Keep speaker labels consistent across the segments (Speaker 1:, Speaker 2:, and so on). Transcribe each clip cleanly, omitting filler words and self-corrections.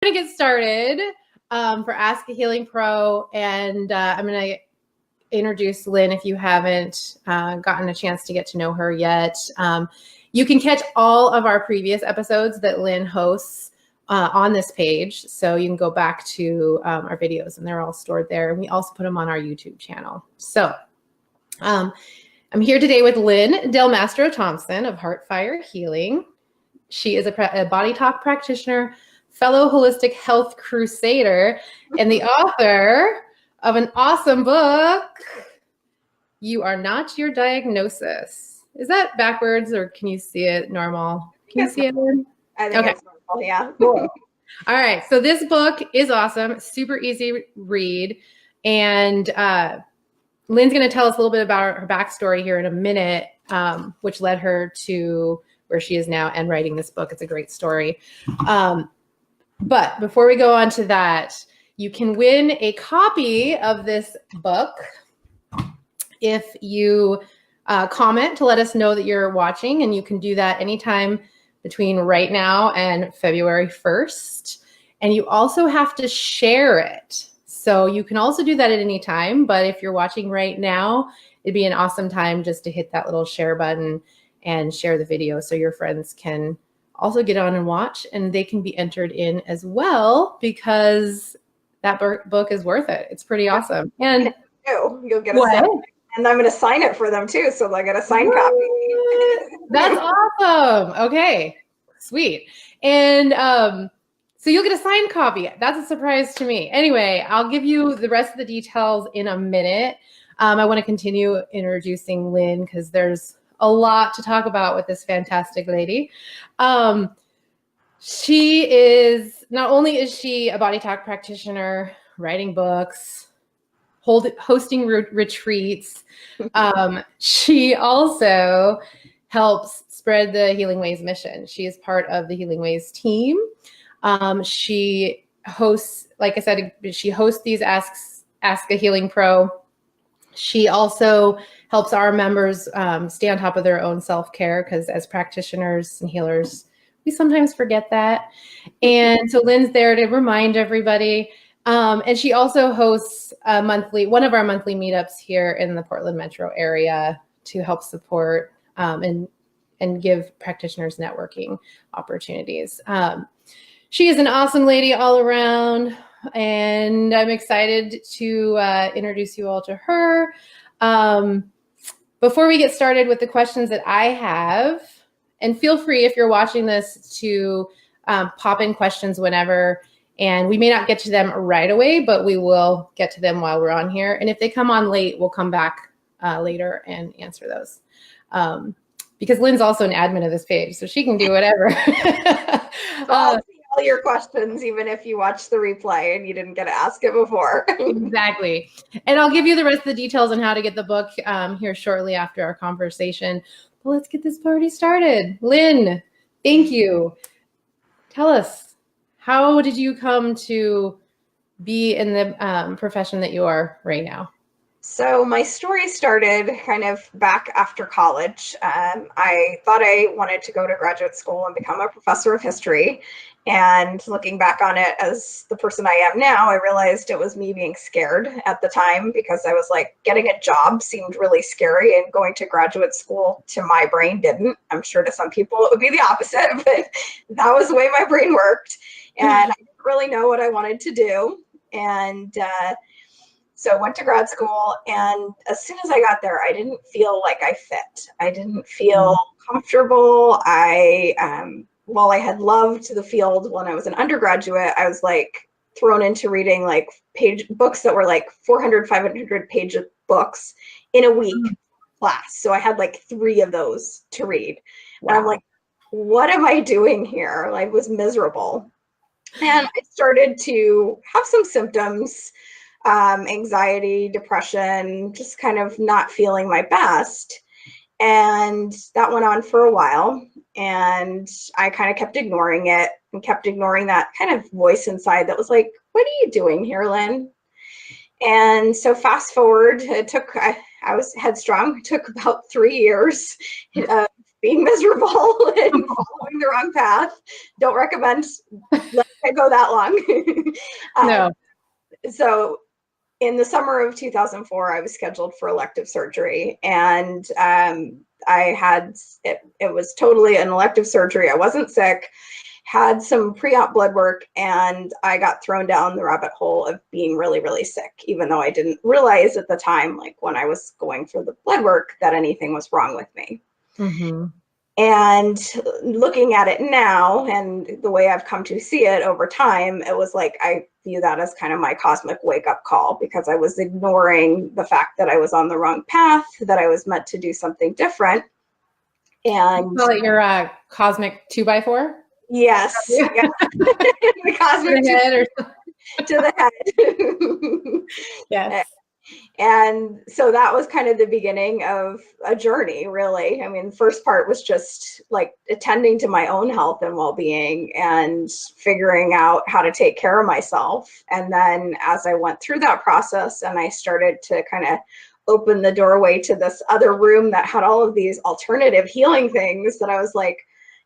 Speaker 1: to get started for Ask a Healing Pro, and I'm going to introduce Lynn if you haven't gotten a chance to get to know her yet. You can catch all of our previous episodes that Lynn hosts on this page. So you can go back to our videos and they're all stored there. And we also put them on our YouTube channel. So I'm here today with Lynn Del Mastro Thompson of Heartfire Healing. She is a Body Talk practitioner, fellow holistic health crusader, and the author of an awesome book, You Are Not Your Diagnosis. Is that backwards or can you see it normal? Can you see it?
Speaker 2: I think it's normal, yeah.
Speaker 1: Cool. All right. So this book is awesome. Super easy read. And Lynn's going to tell us a little bit about her backstory here in a minute, which led her to where she is now and writing this book. It's a great story. But before we go on to that, you can win a copy of this book if you comment to let us know that you're watching, and you can do that anytime between right now and February 1st. And you also have to share it. So you can also do that at any time, but if you're watching right now, it'd be an awesome time just to hit that little share button and share the video so your friends can also get on and watch, and they can be entered in as well because that book is worth it. It's pretty awesome. And
Speaker 2: you'll get a sign, and I'm going to sign it for them too, so they'll get a signed copy.
Speaker 1: That's awesome. Okay, sweet. And so you'll get a signed copy. That's a surprise to me. Anyway, I'll give you the rest of the details in a minute. I want to continue introducing Lynn because there's a lot to talk about with this fantastic lady. She is, not only is she a Body Talk practitioner, writing books, hosting retreats, she also helps spread the HealingWaze mission. She is part of the HealingWaze team. She hosts, like I said, she hosts these Ask a Healing Pro. She also helps our members stay on top of their own self-care, because as practitioners and healers, we sometimes forget that. And so Lynn's there to remind everybody. And she also hosts one of our monthly meetups here in the Portland metro area to help support and give practitioners networking opportunities. She is an awesome lady all around, and I'm excited to introduce you all to her. Before we get started with the questions that I have, and feel free if you're watching this to pop in questions whenever, and we may not get to them right away, but we will get to them while we're on here. And if they come on late, we'll come back later and answer those. Because Lynn's also an admin of this page, so she can do whatever.
Speaker 2: I'll see all your questions, even if you watch the replay and you didn't get to ask it before.
Speaker 1: Exactly. And I'll give you the rest of the details on how to get the book here shortly after our conversation. But let's get this party started. Lynn, thank you. Tell us, how did you come to be in the profession that you are right now?
Speaker 2: So my story started kind of back after college. I thought I wanted to go to graduate school and become a professor of history. And looking back on it as the person I am now, I realized it was me being scared at the time, because I was like, getting a job seemed really scary, and going to graduate school to my brain didn't. I'm sure to some people it would be the opposite, but that was the way my brain worked. And I didn't really know what I wanted to do. And so I went to grad school, and as soon as I got there, I didn't feel like I fit. I didn't feel comfortable. While I had loved the field when I was an undergraduate, I was like thrown into reading like books that were like 400, 500 page books in a week class. So I had like 3 of those to read. Wow. And I'm like, what am I doing here? I was miserable. And I started to have some symptoms, anxiety, depression, just kind of not feeling my best. And that went on for a while, and I kind of kept ignoring it and kept ignoring that kind of voice inside that was like, what are you doing here, Lynn? And so fast forward, I was headstrong. It took about 3 years being miserable and following the wrong path. Don't recommend letting can't go that long.
Speaker 1: No.
Speaker 2: So in the summer of 2004, I was scheduled for elective surgery, and I had it was totally an elective surgery. I wasn't sick, had some pre-op blood work, and I got thrown down the rabbit hole of being really, really sick, even though I didn't realize at the time, like when I was going for the blood work, that anything was wrong with me.
Speaker 1: Mm-hmm.
Speaker 2: And looking at it now and the way I've come to see it over time, it was like I view that as kind of my cosmic wake-up call, because I was ignoring the fact that I was on the wrong path, that I was meant to do something different. And
Speaker 1: call it your cosmic 2x4?
Speaker 2: yes,
Speaker 1: Yeah.
Speaker 2: yeah. The cosmic to the head.
Speaker 1: Yes.
Speaker 2: And so that was kind of the beginning of a journey, really. I mean, the first part was just like attending to my own health and well-being and figuring out how to take care of myself. And then as I went through that process and I started to kind of open the doorway to this other room that had all of these alternative healing things, that I was like,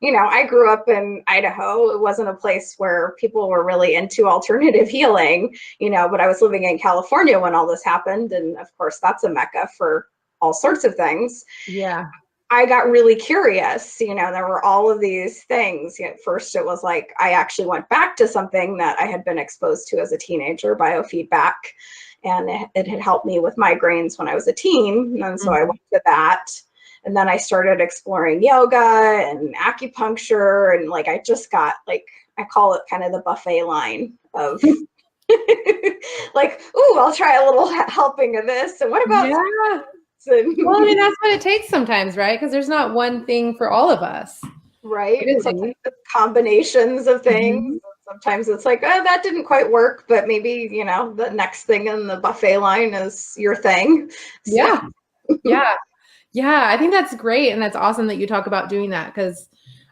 Speaker 2: you know, I grew up in Idaho. It wasn't a place where people were really into alternative healing, you know, but I was living in California when all this happened. And of course, that's a mecca for all sorts of things.
Speaker 1: Yeah.
Speaker 2: I got really curious. You know, there were all of these things. At first, it was like I actually went back to something that I had been exposed to as a teenager, biofeedback. And it had helped me with migraines when I was a teen. And so I went to that. And then I started exploring yoga and acupuncture. And like, I just got like, I call it kind of the buffet line of like, ooh, I'll try a little helping of this. And what about
Speaker 1: well, I mean, that's what it takes sometimes, right? Because there's not one thing for all of us.
Speaker 2: Right. And sometimes it's combinations of things. Mm-hmm. Sometimes it's like, oh, that didn't quite work, but maybe, you know, the next thing in the buffet line is your thing. So.
Speaker 1: Yeah. Yeah. Yeah. I think that's great. And that's awesome that you talk about doing that, because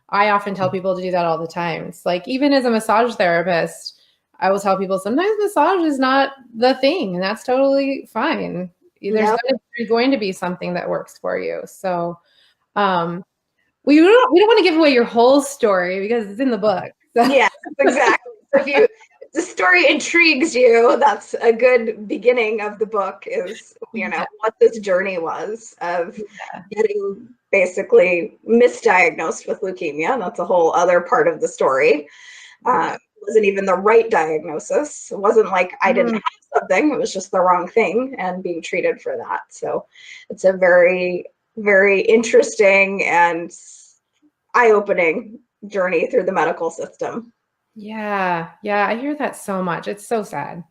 Speaker 1: I often tell people to do that all the time. It's like, even as a massage therapist, I will tell people sometimes massage is not the thing, and that's totally fine. There's going to be something that works for you. So, we don't want to give away your whole story because it's in the book. So.
Speaker 2: Yes, exactly. So if the story intrigues you, that's a good beginning of the book, is, you know, what this journey was of getting basically misdiagnosed with leukemia. That's a whole other part of the story. It wasn't even the right diagnosis. It wasn't like I didn't have something. It was just the wrong thing and being treated for that. So it's a very, very interesting and eye-opening journey through the medical system.
Speaker 1: Yeah. Yeah. I hear that so much. It's so sad.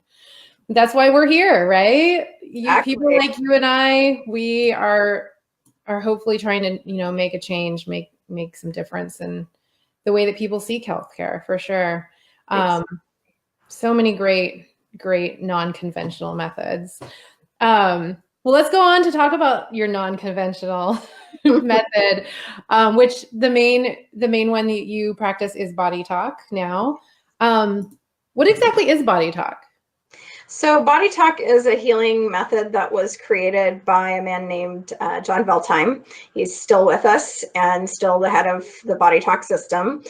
Speaker 1: That's why we're here, right?
Speaker 2: Exactly.
Speaker 1: People like you and I, we are hopefully trying to, you know, make a change, make some difference in the way that people seek healthcare, for sure. So many great non-conventional methods. Well, let's go on to talk about your non-conventional method, which the main one that you practice is body talk now. What exactly is body talk?
Speaker 2: So body talk is a healing method that was created by a man named John Veltheim. He's still with us and still the head of the body talk system.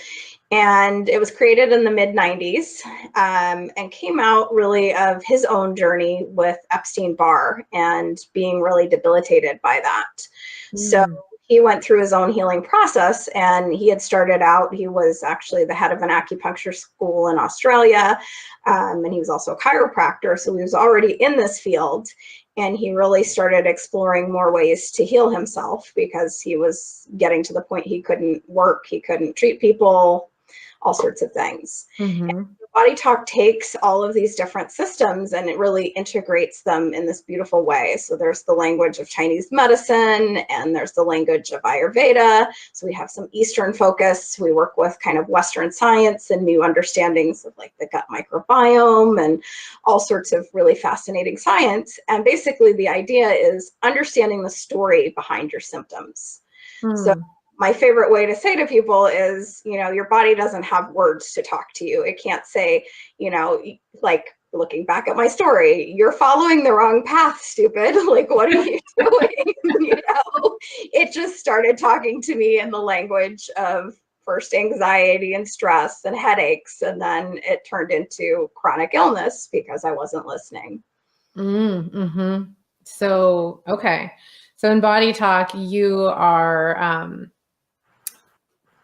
Speaker 2: And it was created in the mid-90s and came out really of his own journey with Epstein-Barr and being really debilitated by that. So he went through his own healing process, and he had started out, he was actually the head of an acupuncture school in Australia, and he was also a chiropractor, so he was already in this field. And he really started exploring more ways to heal himself because he was getting to the point he couldn't work, he couldn't treat people, all sorts of things. And body talk takes all of these different systems and it really integrates them in this beautiful way. So there's the language of Chinese medicine and there's the language of Ayurveda. So we have some Eastern focus. We work with kind of Western science and new understandings of like the gut microbiome and all sorts of really fascinating science. And basically the idea is understanding the story behind your symptoms. So my favorite way to say to people is, you know, your body doesn't have words to talk to you. It can't say, you know, like looking back at my story, you're following the wrong path, stupid. Like, what are you doing? You know, it just started talking to me in the language of first anxiety and stress and headaches, and then it turned into chronic illness because I wasn't listening.
Speaker 1: Mm-hmm. So, okay. So in Body Talk, you are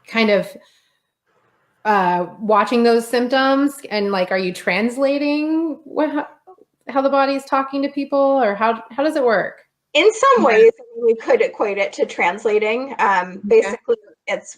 Speaker 1: kind of watching those symptoms, and like, are you translating how the body is talking to people, or how does it work?
Speaker 2: In some ways, we could equate it to translating. Basically,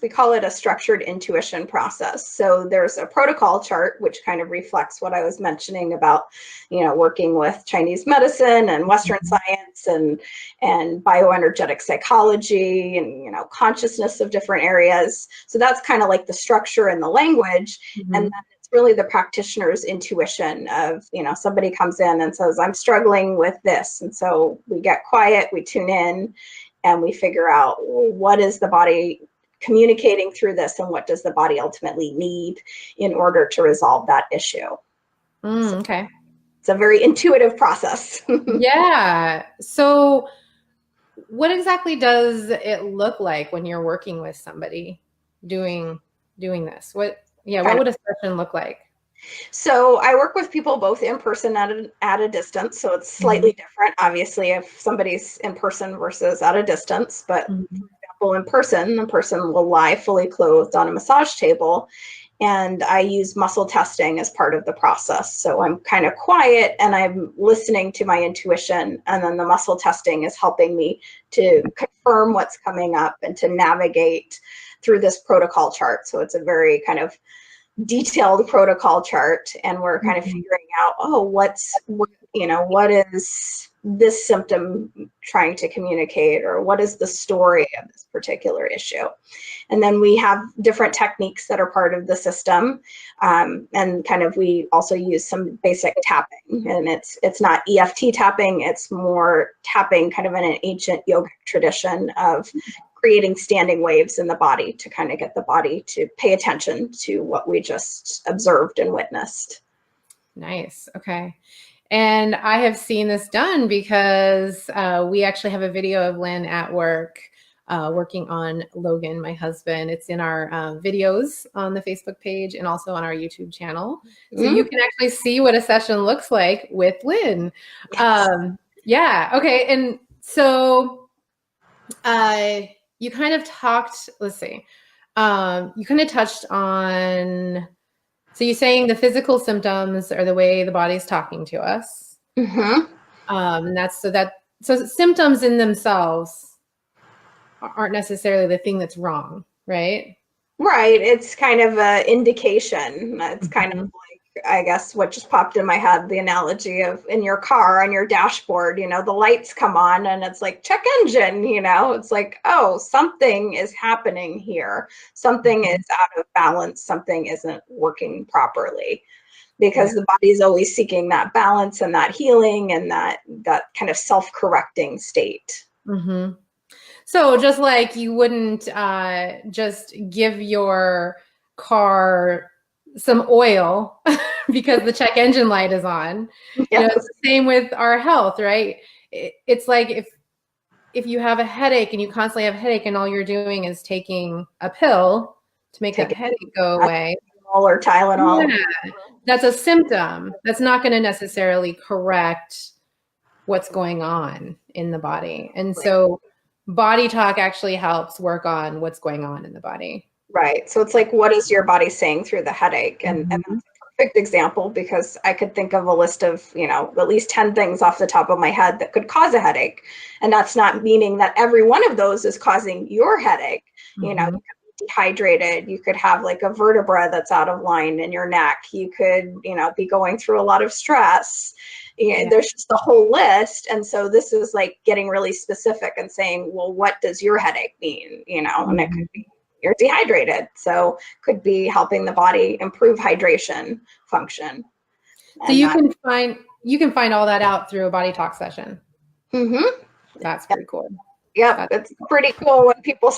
Speaker 2: we call it a structured intuition process. So there's a protocol chart, which kind of reflects what I was mentioning about, working with Chinese medicine and Western science and bioenergetic psychology and, consciousness of different areas. So that's kind of like the structure and the language. And then it's really the practitioner's intuition of, somebody comes in and says, I'm struggling with this. And so we get quiet, we tune in, and we figure out, what is the body communicating through this, and what does the body ultimately need in order to resolve that issue.
Speaker 1: Okay.
Speaker 2: It's a very intuitive process.
Speaker 1: Yeah. So what exactly does it look like when you're working with somebody doing this? What would a session look like?
Speaker 2: So I work with people both in person and at a distance. So it's slightly different, obviously, if somebody's in person versus at a distance. But for example, in person, the person will lie fully clothed on a massage table. And I use muscle testing as part of the process. So I'm kind of quiet and I'm listening to my intuition. And then the muscle testing is helping me to confirm what's coming up and to navigate through this protocol chart. So it's a very kind of detailed protocol chart, and we're kind of figuring out, what is this symptom trying to communicate, or what is the story of this particular issue. And then we have different techniques that are part of the system, and kind of we also use some basic tapping, and it's not EFT tapping, it's more tapping kind of in an ancient yogic tradition of creating standing waves in the body to kind of get the body to pay attention to what we just observed and witnessed.
Speaker 1: Nice. Okay. And I have seen this done because we actually have a video of Lynn at work working on Logan, my husband. It's in our videos on the Facebook page and also on our YouTube channel. So you can actually see what a session looks like with Lynn. Yes. Yeah. Okay. And so you kind of talked, let's see, you kind of touched on, so you're saying the physical symptoms are the way the body's talking to us. And so symptoms in themselves aren't necessarily the thing that's wrong, right?
Speaker 2: Right. It's kind of an indication. It's kind of like, I guess, what just popped in my head, the analogy of in your car on your dashboard, the lights come on and it's like, check engine, it's like, oh, something is happening here. Something is out of balance. Something isn't working properly, because the body is always seeking that balance and that healing and that kind of self-correcting state.
Speaker 1: So just like you wouldn't just give your car some oil because the check engine light is on.
Speaker 2: Yes.
Speaker 1: It's the same with our health, right? It's like if you have a headache and you constantly have a headache and all you're doing is taking a pill to make that headache go away.
Speaker 2: Or Tylenol.
Speaker 1: Yeah, that's a symptom. That's not going to necessarily correct what's going on in the body. And so Body Talk actually helps work on what's going on in the body.
Speaker 2: Right. So it's like, what is your body saying through the headache? And that's a perfect example, because I could think of a list of, at least 10 things off the top of my head that could cause a headache. And that's not meaning that every one of those is causing your headache. You could be dehydrated. You could have like a vertebra that's out of line in your neck. You could, be going through a lot of stress. There's just a whole list. And so this is like getting really specific and saying, well, what does your headache mean? And it could be you're dehydrated. So could be helping the body improve hydration function.
Speaker 1: So you can find all that out through a Body Talk session. That's pretty cool.
Speaker 2: Yep, it's pretty cool when people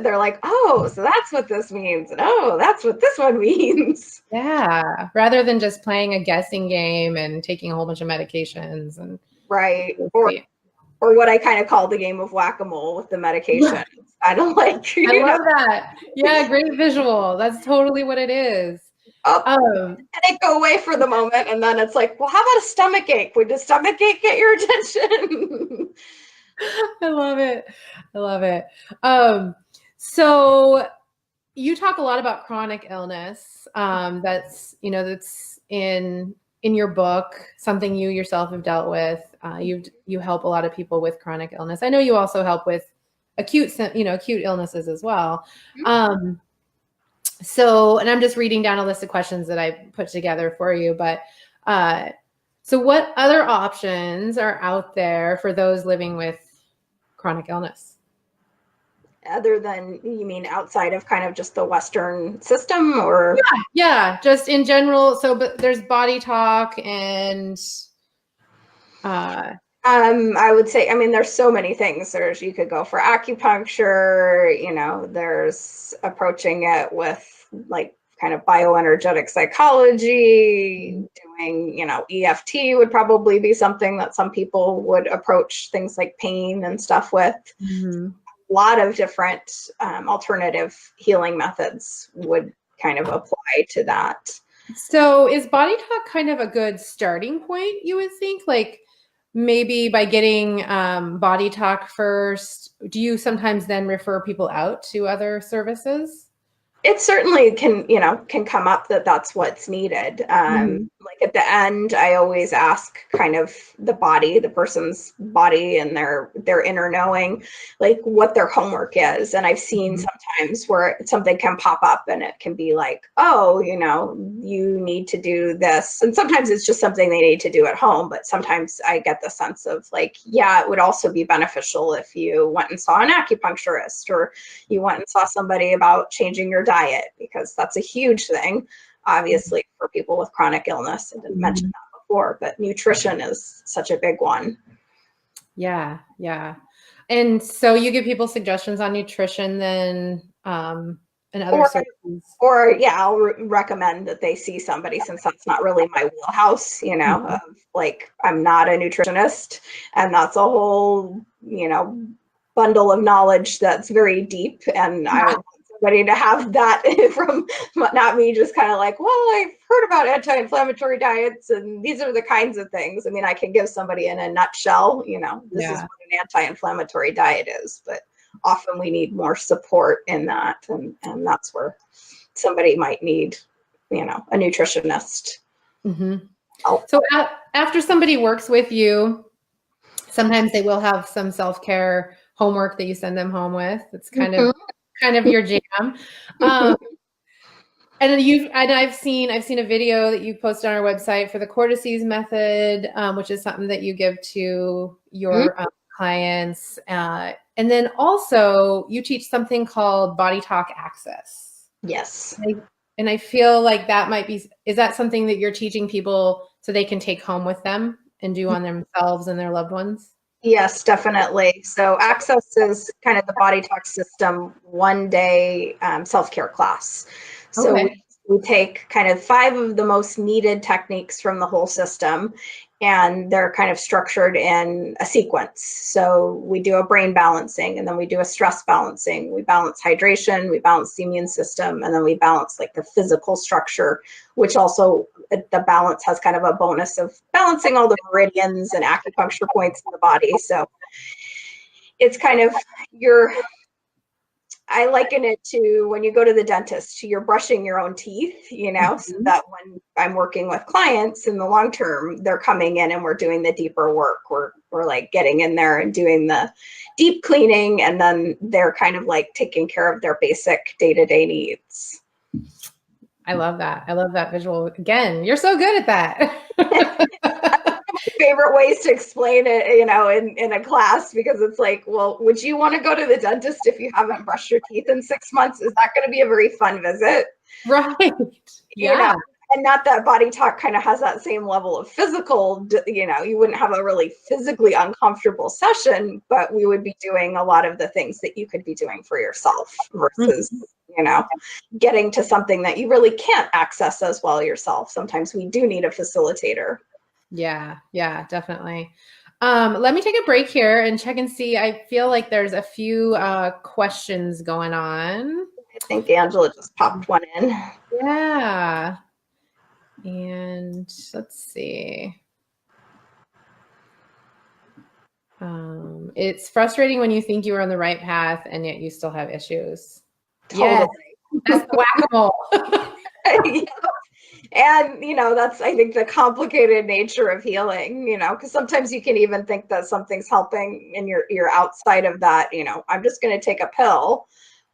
Speaker 2: they're like, oh, so that's what this means. And oh, that's what this one means.
Speaker 1: Yeah, rather than just playing a guessing game and taking a whole bunch of medications. And
Speaker 2: right. or what I kind of call the game of whack-a-mole with the medication. I don't like,
Speaker 1: I love that. Yeah, great visual. That's totally what it is.
Speaker 2: up and it go away for the moment, and then it's like, well, how about a stomach ache? Would the stomach ache get your attention?
Speaker 1: I love it. I love it. So you talk a lot about chronic illness. That's in your book, something you yourself have dealt with. You help a lot of people with chronic illness. I know you also help with acute illnesses as well. So, and I'm just reading down a list of questions that I put together for you, but so what other options are out there for those living with chronic illness?
Speaker 2: Other than, you mean outside of kind of just the Western system, or?
Speaker 1: Yeah, just in general. So, but there's body talk and
Speaker 2: I would say, I mean, there's so many things. You could go for acupuncture, there's approaching it with like kind of bioenergetic psychology, doing, EFT would probably be something that some people would approach things like pain and stuff with.
Speaker 1: Mm-hmm.
Speaker 2: A lot of different alternative healing methods would kind of apply to that.
Speaker 1: So is body talk kind of a good starting point, you would think? Like maybe by getting body talk first, do you sometimes then refer people out to other services?
Speaker 2: It certainly can come up that that's what's needed. Like at the end, I always ask kind of the person's body and their inner knowing, like what their homework is. And I've seen sometimes where something can pop up and it can be like, oh, you need to do this. And sometimes it's just something they need to do at home. But sometimes I get the sense of like, yeah, it would also be beneficial if you went and saw an acupuncturist, or you went and saw somebody about changing your diet, because that's a huge thing, obviously, for people with chronic illness. I didn't mention that before, but nutrition is such a big one.
Speaker 1: Yeah. And so you give people suggestions on nutrition then, and other services.
Speaker 2: Or yeah, I'll recommend that they see somebody, since that's not really my wheelhouse, of like, I'm not a nutritionist, and that's a whole, bundle of knowledge that's very deep, and I want somebody to have that from, not me just kind of like, well, I've heard about anti-inflammatory diets and these are the kinds of things. I mean, I can give somebody in a nutshell, this is what an anti-inflammatory diet is, but often we need more support in that, and that's where somebody might need, a nutritionist.
Speaker 1: So after somebody works with you, sometimes they will have some self-care homework that you send them home with. It's kind of your jam. And I've seen a video that you posted on our website for the cortices method, which is something that you give to your clients. And then also you teach something called Body Talk Access.
Speaker 2: Yes.
Speaker 1: And I feel like is that something that you're teaching people so they can take home with them and do on themselves and their loved ones?
Speaker 2: Yes, definitely. So Access is kind of the Body Talk System 1-day self-care class. So we take kind of 5 of the most needed techniques from the whole system, and they're kind of structured in a sequence. So we do a brain balancing, and then we do a stress balancing. We balance hydration, we balance the immune system, and then we balance like the physical structure, which also the balance has kind of a bonus of balancing all the meridians and acupuncture points in the body. So it's kind of I liken it to when you go to the dentist, you're brushing your own teeth, so that when I'm working with clients in the long term, they're coming in and we're doing the deeper work. We're like getting in there and doing the deep cleaning, and then they're kind of like taking care of their basic day-to-day needs.
Speaker 1: I love that. I love that visual. Again, you're so good at that.
Speaker 2: Favorite ways to explain it, in a class, because it's like, well, would you want to go to the dentist if you haven't brushed your teeth in 6 months? Is that going to be a very fun visit?
Speaker 1: Right. Yeah.
Speaker 2: And not that Body Talk kind of has that same level of physical, you wouldn't have a really physically uncomfortable session, but we would be doing a lot of the things that you could be doing for yourself versus, getting to something that you really can't access as well yourself. Sometimes we do need a facilitator.
Speaker 1: Yeah, definitely. Let me take a break here and check and see. I feel like there's a few questions going on.
Speaker 2: I think Angela just popped one in.
Speaker 1: Yeah. And let's see. It's frustrating when you think you are on the right path and yet you still have issues.
Speaker 2: Totally.
Speaker 1: Yes, that's the whack-a-mole.
Speaker 2: Yeah. And, that's, I think, the complicated nature of healing, because sometimes you can even think that something's helping and you're outside of that, I'm just going to take a pill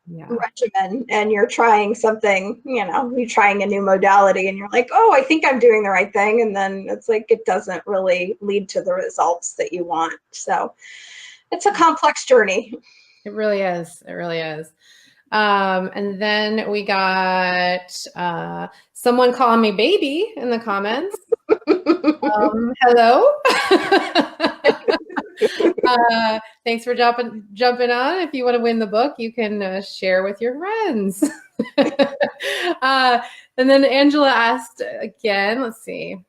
Speaker 2: regimen, and you're trying something, you're trying a new modality and you're like, oh, I think I'm doing the right thing. And then it's like, it doesn't really lead to the results that you want. So it's a complex journey.
Speaker 1: It really is. It really is. And then we got someone calling me baby in the comments. Hello. Thanks for jumping on. If you want to win the book, you can share with your friends. And then Angela asked again, let's see.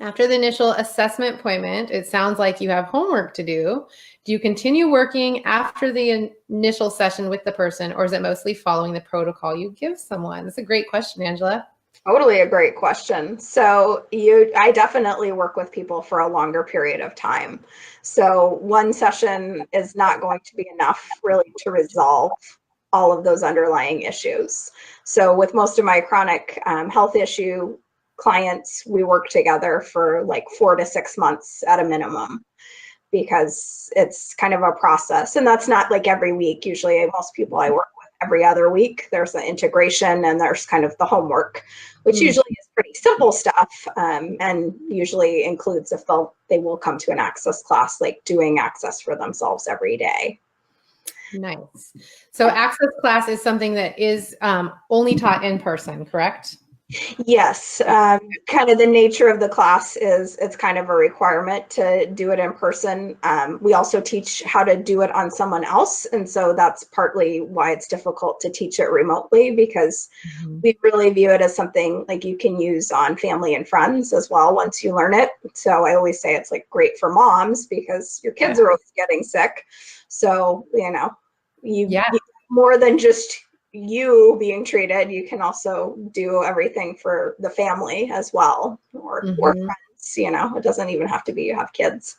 Speaker 1: After the initial assessment appointment, it sounds like you have homework to do. Do you continue working after the initial session with the person, or is it mostly following the protocol you give someone? That's a great question, Angela.
Speaker 2: Totally a great question. So I definitely work with people for a longer period of time. So one session is not going to be enough really to resolve all of those underlying issues. So with most of my chronic health issue clients, we work together for like 4 to 6 months at a minimum, because it's kind of a process. And that's not like every week. Usually most people I work with every other week, there's the integration and there's kind of the homework, which usually is pretty simple stuff, and usually includes if they will come to an access class, like doing access for themselves every day.
Speaker 1: Nice. So access class is something that is only taught in person, correct?
Speaker 2: Yes, kind of the nature of the class is it's kind of a requirement to do it in person. We also teach how to do it on someone else. And so that's partly why it's difficult to teach it remotely, because we really view it as something like you can use on family and friends as well once you learn it. So I always say it's like great for moms because your kids are always getting sick. So, you more than just you being treated, you can also do everything for the family as well, or friends. It doesn't even have to be you have kids.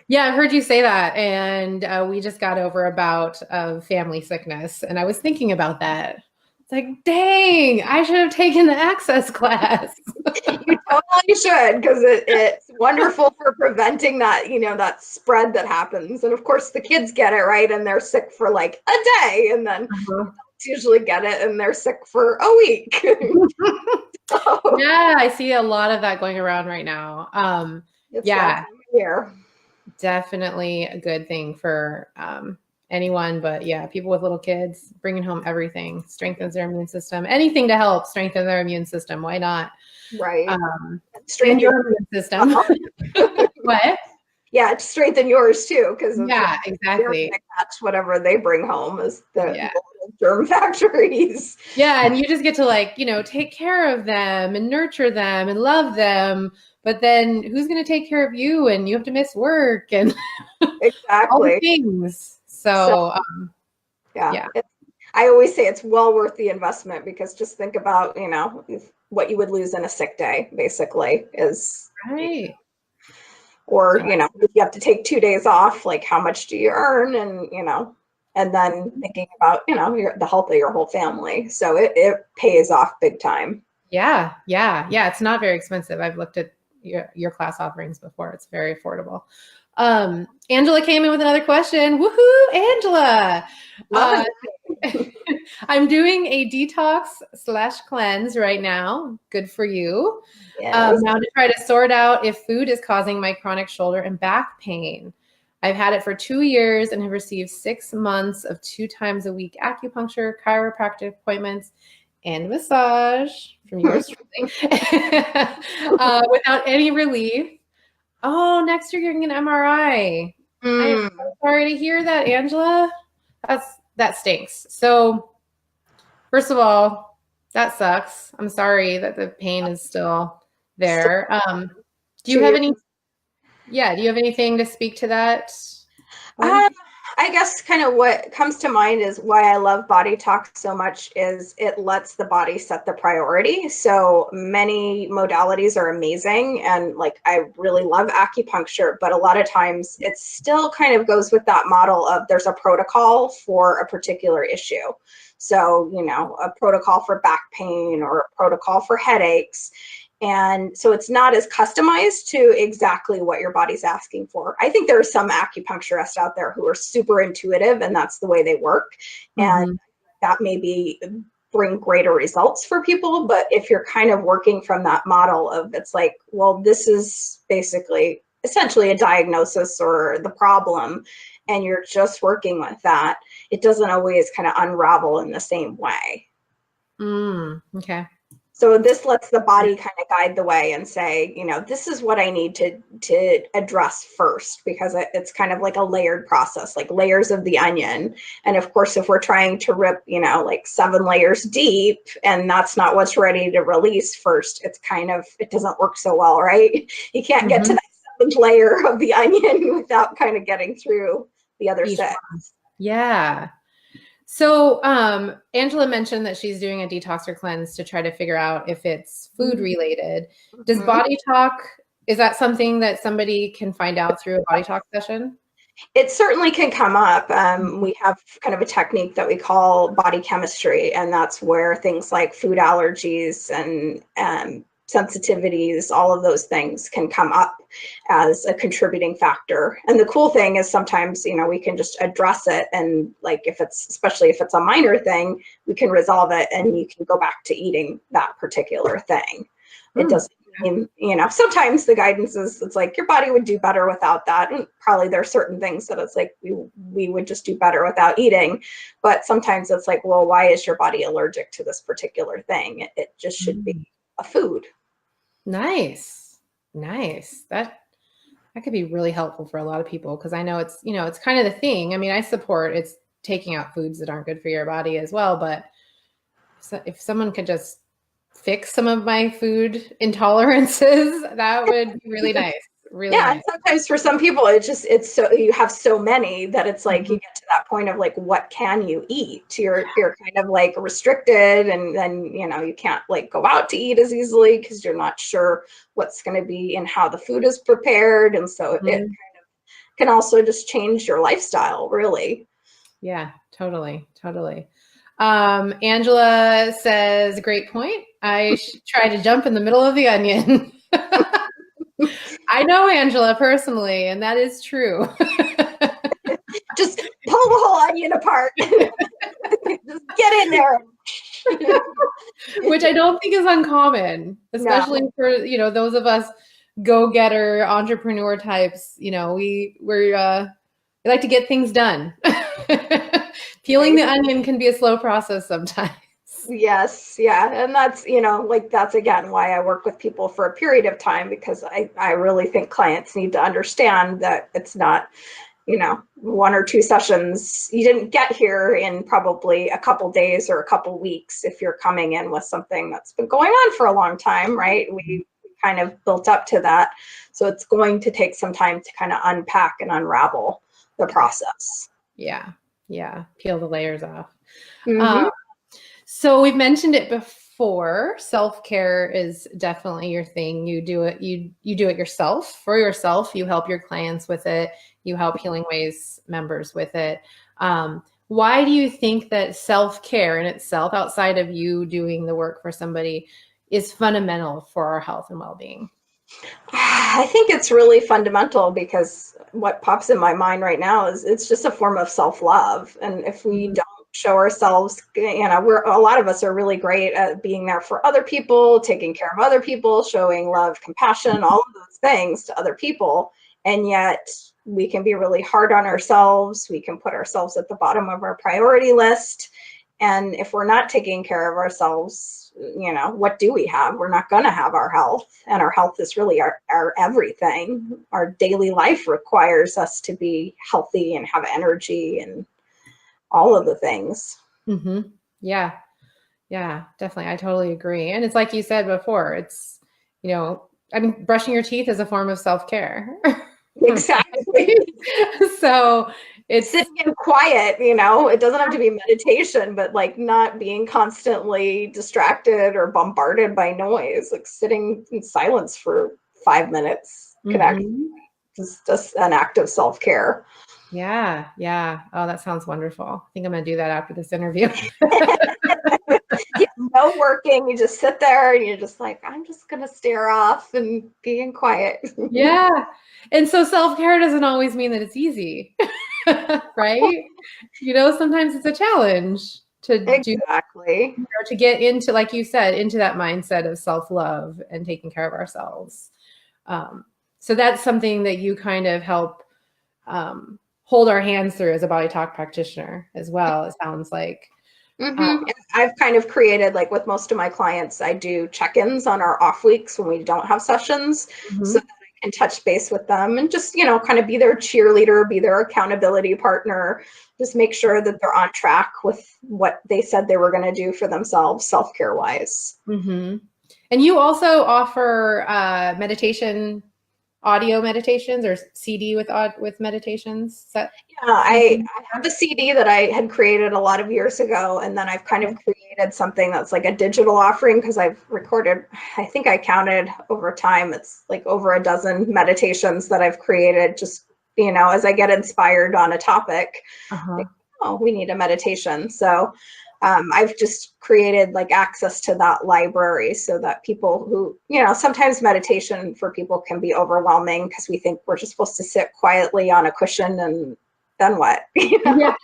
Speaker 1: Yeah, I've heard you say that, and we just got over a bout of family sickness, and I was thinking about that. It's like, dang, I should have taken the access class.
Speaker 2: You totally should, because it's wonderful for preventing that, that spread that happens. And of course the kids get it, right? And they're sick for like a day, and then usually get it and they're sick for a week.
Speaker 1: Yeah, I see a lot of that going around right now. Definitely a good thing for anyone, but yeah, people with little kids, bringing home everything strengthens their immune system. Anything to help strengthen their immune system, why not?
Speaker 2: Right.
Speaker 1: Strengthen your immune system. What?
Speaker 2: Yeah, to strengthen yours too, because
Speaker 1: exactly.
Speaker 2: Catch whatever they bring home as the little germ factories.
Speaker 1: Yeah, and you just get to take care of them and nurture them and love them. But then who's going to take care of you? And you have to miss work and all the things. So
Speaker 2: yeah. I always say it's well worth the investment, because just think about, what you would lose in a sick day, basically, is
Speaker 1: right.
Speaker 2: Or, if you have to take 2 days off, like how much do you earn? And, and then thinking about, the health of your whole family. So it pays off big time.
Speaker 1: Yeah. It's not very expensive. I've looked at your class offerings before. It's very affordable. Angela came in with another question. Woohoo, Angela. I'm doing a detox/cleanse right now. Good for you.
Speaker 2: Yes.
Speaker 1: Now to try to sort out if food is causing my chronic shoulder and back pain. I've had it for 2 years and have received 6 months of 2 times a week acupuncture, chiropractic appointments, and massage from yours truly without any relief. Oh, next year you're getting an MRI. I am so sorry to hear that, Angela. That stinks. So first of all, that sucks. I'm sorry that the pain is still there. Do you have any, do you have anything to speak to that one?
Speaker 2: Um, I guess kind of what comes to mind is why I love body talk so much is it lets the body set the priority. So many modalities are amazing, and like I really love acupuncture, but a lot of times it still kind of goes with that model of there's a protocol for a particular issue. So, you know, a protocol for back pain or a protocol for headaches. And so it's not as customized to exactly what your body's asking for. I think there are some acupuncturists out there who are super intuitive and that's the way they work. And that maybe bring greater results for people. But if you're kind of working from that model of it's like, well, this is basically essentially a diagnosis or the problem, and you're just working with that, it doesn't always kind of unravel in the same way.
Speaker 1: Okay.
Speaker 2: So this lets the body kind of guide the way and say, you know, this is what I need to address first, because it's kind of like a layered process, like layers of the onion. And of course, if we're trying to rip, you know, like 7 layers deep, and that's not what's ready to release first, it's kind of, it doesn't work so well, right? You can't get to that 7th layer of the onion without kind of getting through the other 6.
Speaker 1: Yeah. So Angela mentioned that she's doing a detox or cleanse to try to figure out if it's food related. Does body talk, is that something that somebody can find out through a body talk session?
Speaker 2: It certainly can come up. We have kind of a technique that we call body chemistry, and that's where things like food allergies and sensitivities, all of those things can come up as a contributing factor. And the cool thing is sometimes, you know, we can just address it, and like if it's, especially if it's a minor thing, we can resolve it and you can go back to eating that particular thing. It doesn't mean, you know, sometimes the guidance is, it's like your body would do better without that. And probably there are certain things that it's like we would just do better without eating. But sometimes it's like, well, why is your body allergic to this particular thing? It just should be a food.
Speaker 1: Nice. That could be really helpful for a lot of people, because I know it's, you know, it's kind of the thing. I mean, I support it's taking out foods that aren't good for your body as well, but if someone could just fix some of my food intolerances, that would be really nice. Really nice.
Speaker 2: And sometimes for some people it's so, you have so many that it's like you get to that point of like, what can you eat? You're kind of like restricted, and then, you know, you can't like go out to eat as easily because you're not sure what's going to be and how the food is prepared. And so it kind of can also just change your lifestyle, really.
Speaker 1: Yeah, totally. Angela says, great point. I try to jump in the middle of the onion. I know Angela personally, and that is true.
Speaker 2: Just pull the whole onion apart. Just get in there.
Speaker 1: Which I don't think is uncommon, especially for, you know, those of us go-getter entrepreneur types. You know, we like to get things done. Peeling the onion can be a slow process sometimes.
Speaker 2: Yes. Yeah. And that's, you know, like that's again why I work with people for a period of time, because I really think clients need to understand that it's not, you know, 1 or 2 sessions. You didn't get here in probably a couple days or a couple weeks if you're coming in with something that's been going on for a long time, right? We kind of built up to that. So it's going to take some time to kind of unpack and unravel the process.
Speaker 1: Yeah. Peel the layers off.
Speaker 2: Mm-hmm.
Speaker 1: So we've mentioned it before. Self-care is definitely your thing. You do it. You do it yourself, for yourself. You help your clients with it. You help HealingWaze members with it. Why do you think that self-care in itself, outside of you doing the work for somebody, is fundamental for our health and well-being?
Speaker 2: I think it's really fundamental, because what pops in my mind right now is it's just a form of self-love. And if we don't show ourselves, you know, a lot of us are really great at being there for other people, taking care of other people, showing love, compassion, all of those things to other people. And yet we can be really hard on ourselves. We can put ourselves at the bottom of our priority list. And if we're not taking care of ourselves, you know, what do we have? We're not going to have our health. And our health is really our everything. Our daily life requires us to be healthy and have energy and all of the things.
Speaker 1: Yeah, definitely. I totally agree. And it's like you said before, it's, you know, I mean, brushing your teeth is a form of self-care.
Speaker 2: Exactly.
Speaker 1: So it's
Speaker 2: Sitting in quiet, it doesn't have to be meditation, but like not being constantly distracted or bombarded by noise, like sitting in silence for 5 minutes can actually just an act of self-care.
Speaker 1: Yeah, yeah. Oh, that sounds wonderful. I think I'm gonna do that after this interview.
Speaker 2: Yeah, no working. You just sit there and you're just like, I'm just gonna stare off and be in quiet.
Speaker 1: Yeah. And so self-care doesn't always mean that it's easy. Right? Sometimes it's a challenge to do,
Speaker 2: Exactly.
Speaker 1: to get into, like you said, into that mindset of self-love and taking care of ourselves. So that's something that you kind of help hold our hands through as a body talk practitioner as well, it sounds like.
Speaker 2: I've kind of created, like with most of my clients, I do check-ins on our off weeks when we don't have sessions, so that I can touch base with them and just, kind of be their cheerleader, be their accountability partner, just make sure that they're on track with what they said they were going to do for themselves, self-care wise.
Speaker 1: And you also offer meditation, audio meditations, or CD with meditations.
Speaker 2: Yeah, I have a CD that I had created a lot of years ago, and then I've kind of created something that's like a digital offering because I've recorded, I think I counted over time, it's like over a dozen meditations that I've created just, as I get inspired on a topic, like, oh, we need a meditation. So I've just created like access to that library so that people who, sometimes meditation for people can be overwhelming because we think we're just supposed to sit quietly on a cushion and then what?
Speaker 1: Yeah.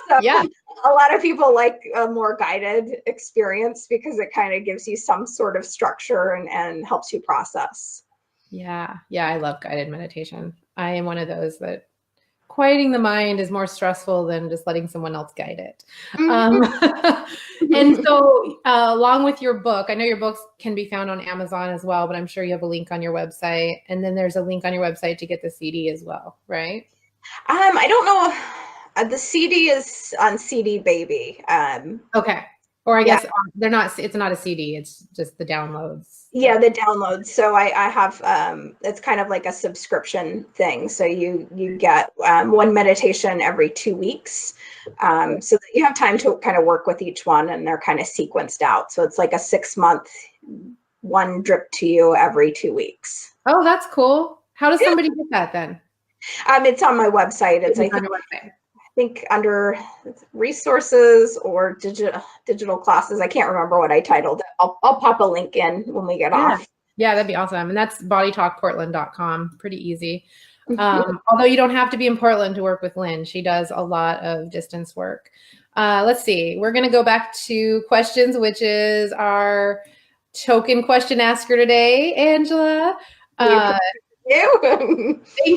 Speaker 2: So
Speaker 1: Yeah.
Speaker 2: a lot of people like a more guided experience because it kind of gives you some sort of structure and helps you process.
Speaker 1: Yeah. Yeah. I love guided meditation. I am one of those that quieting the mind is more stressful than just letting someone else guide it. And so along with your book, I know your books can be found on Amazon as well, but I'm sure you have a link on your website. And then there's a link on your website to get the CD as well, right?
Speaker 2: I don't know. The CD is on CD Baby.
Speaker 1: Okay. Or I
Speaker 2: Yeah.
Speaker 1: guess it's not a CD, it's just the downloads.
Speaker 2: Yeah, the downloads. So I have it's kind of like a subscription thing. So you get one meditation every 2 weeks, so that you have time to kind of work with each one, and they're kind of sequenced out. So it's like a 6-month one drip to you every 2 weeks.
Speaker 1: Oh, that's cool. How does somebody get that then?
Speaker 2: It's on my website. It's
Speaker 1: On your website.
Speaker 2: I think under resources or digital classes. I can't remember what I titled it. I'll pop a link in when we get off.
Speaker 1: Yeah, that'd be awesome. And that's bodytalkportland.com. Pretty easy. Although you don't have to be in Portland to work with Lynn. She does a lot of distance work. Let's see. We're going to go back to questions, which is our token question asker today, Angela. Thank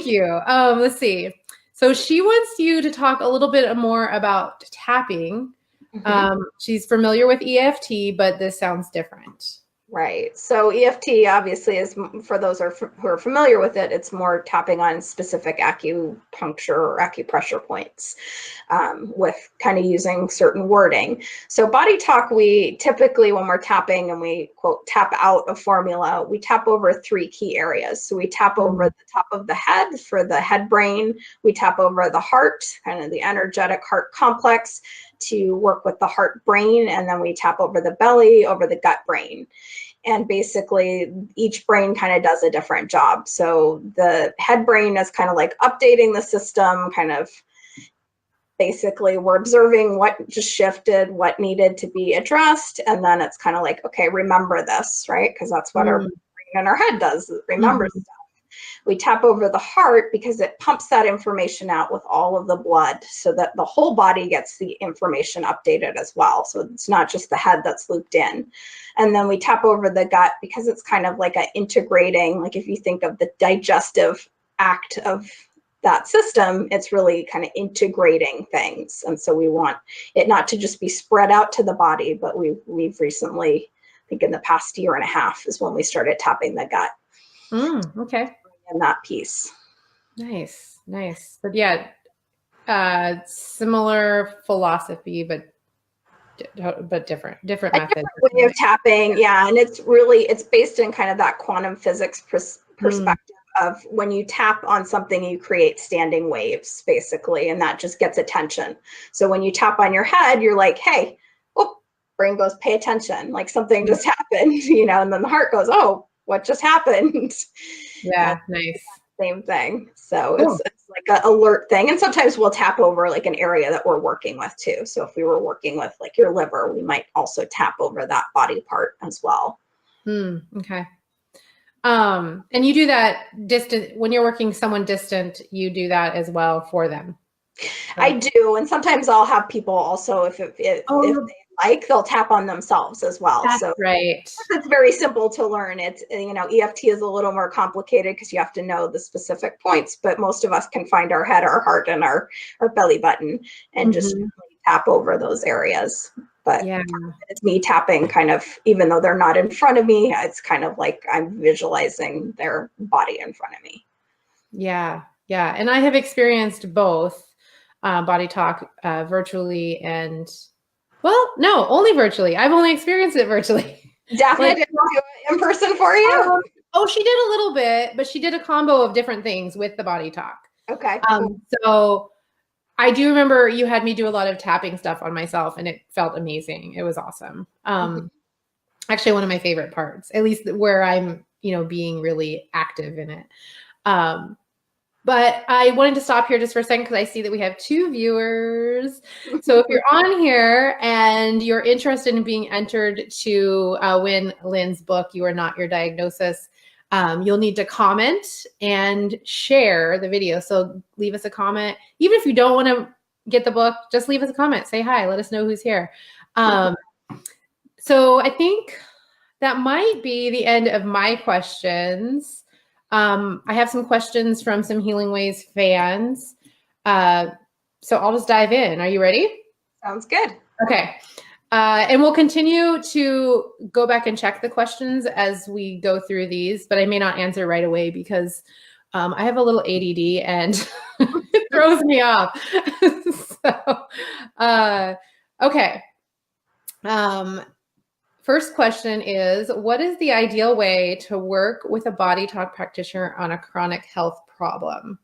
Speaker 1: you. Let's see. So she wants you to talk a little bit more about tapping. She's familiar with EFT, but this sounds different.
Speaker 2: Right. So EFT obviously is, for those who are familiar with it, it's more tapping on specific acupuncture or acupressure points, with kind of using certain wording. So body talk, we typically, when we're tapping and we quote tap out a formula, we tap over 3 key areas. So we tap over the top of the head for the head brain. We tap over the heart, kind of the energetic heart complex, to work with the heart brain, and then we tap over the belly, over the gut brain. And basically each brain kind of does a different job. So the head brain is kind of like updating the system, kind of basically we're observing what just shifted, what needed to be addressed, and then it's kind of like, okay, remember this, right? Because that's what our brain and our head does, it remembers stuff. We tap over the heart because it pumps that information out with all of the blood so that the whole body gets the information updated as well. So it's not just the head that's looped in. And then we tap over the gut because it's kind of like integrating, like if you think of the digestive act of that system, it's really kind of integrating things. And so we want it not to just be spread out to the body, but we've recently, I think in the past 1.5 years is when we started tapping the gut.
Speaker 1: Okay.
Speaker 2: And that piece.
Speaker 1: Nice. But yeah, similar philosophy, but but different
Speaker 2: A
Speaker 1: methods.
Speaker 2: different way of tapping, yeah, and it's based in kind of that quantum physics perspective of when you tap on something, you create standing waves, basically, and that just gets attention. So when you tap on your head, you're like, hey, oh, brain goes, pay attention, like something just happened, and then the heart goes, oh, what just happened?
Speaker 1: Yeah, nice.
Speaker 2: Same thing. So
Speaker 1: Cool.
Speaker 2: it's like an alert thing. And sometimes we'll tap over like an area that we're working with too. So if we were working with like your liver, we might also tap over that body part as well.
Speaker 1: Okay. And you do that distant when you're working someone distant, you do that as well for them.
Speaker 2: I do. And sometimes I'll have people also, if they like, they'll tap on themselves as well.
Speaker 1: That's
Speaker 2: so
Speaker 1: right.
Speaker 2: it's very simple to learn. It's, EFT is a little more complicated because you have to know the specific points, but most of us can find our head, our heart, and our belly button and just tap over those areas. But it's me tapping kind of, even though they're not in front of me, it's kind of like I'm visualizing their body in front of me.
Speaker 1: Yeah. Yeah. And I have experienced both body talk virtually and, well, no, only virtually. I've only experienced it virtually.
Speaker 2: Daphne didn't do it in person for you?
Speaker 1: She did a little bit, but she did a combo of different things with the body talk.
Speaker 2: Okay. Cool.
Speaker 1: So I do remember you had me do a lot of tapping stuff on myself and it felt amazing. It was awesome. Actually one of my favorite parts, at least where I'm, being really active in it. But I wanted to stop here just for a second because I see that we have 2 viewers. So if you're on here and you're interested in being entered to win Lynn's book, You Are Not Your Diagnosis, you'll need to comment and share the video. So leave us a comment. Even if you don't want to get the book, just leave us a comment. Say hi. Let us know who's here. So I think that might be the end of my questions. I have some questions from some HealingWaze fans. So I'll just dive in. Are you ready?
Speaker 2: Sounds good.
Speaker 1: Okay. And we'll continue to go back and check the questions as we go through these, but I may not answer right away because I have a little ADD and it throws me off. Okay. First question is, what is the ideal way to work with a body talk practitioner on a chronic health problem?